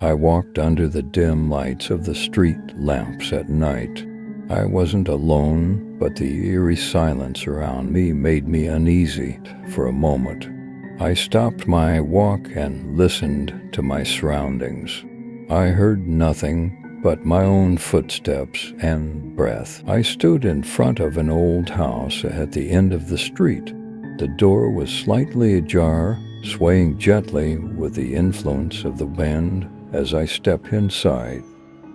I walked under the dim lights of the street lamps at night. I wasn't alone, but the eerie silence around me made me uneasy for a moment. I stopped my walk and listened to my surroundings. I heard nothing but my own footsteps and breath. I stood in front of an old house at the end of the street. The door was slightly ajar, swaying gently with the influence of the wind as I stepped inside.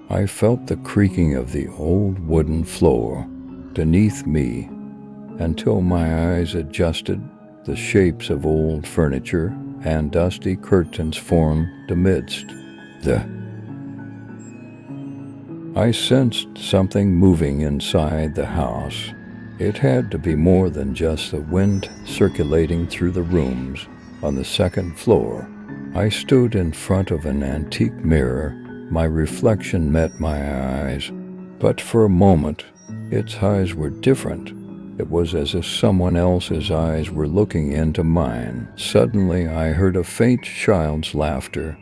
I felt the creaking of the old wooden floor beneath me until my eyes adjusted. The shapes of old furniture and dusty curtains formed amidst the. I sensed something moving inside the house. It had to be more than just the wind circulating through the rooms on the second floor. I stood in front of an antique mirror. My reflection met my eyes, but for a moment, its eyes were different. It was as if someone else's eyes were looking into mine. Suddenly, I heard a faint child's laughter.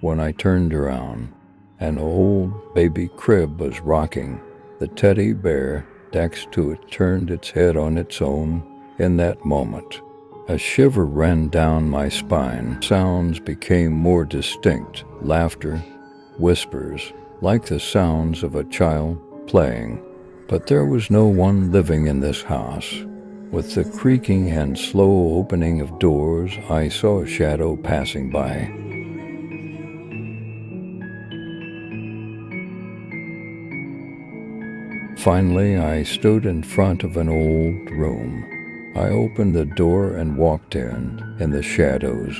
When I turned around, an old baby crib was rocking. The teddy bear next to it turned its head on its own. In that moment, a shiver ran down my spine. Sounds became more distinct. Laughter, whispers, like the sounds of a child playing. But there was no one living in this house. With the creaking and slow opening of doors, I saw a shadow passing by. Finally, I stood in front of an old room. I opened the door and walked in. In the shadows,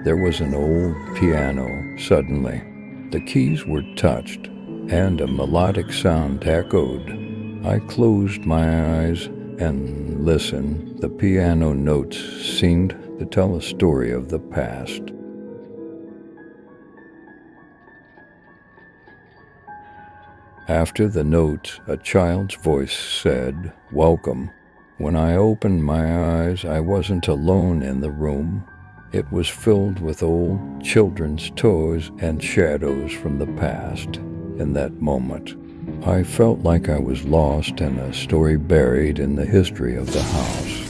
there was an old piano. Suddenly, the keys were touched, and a melodic sound echoed. I closed my eyes and listened. The piano notes seemed to tell a story of the past. After the notes, a child's voice said, "Welcome." When I opened my eyes, I wasn't alone in the room. It was filled with old children's toys and shadows from the past. In that moment, I felt like I was lost in a story buried in the history of the house.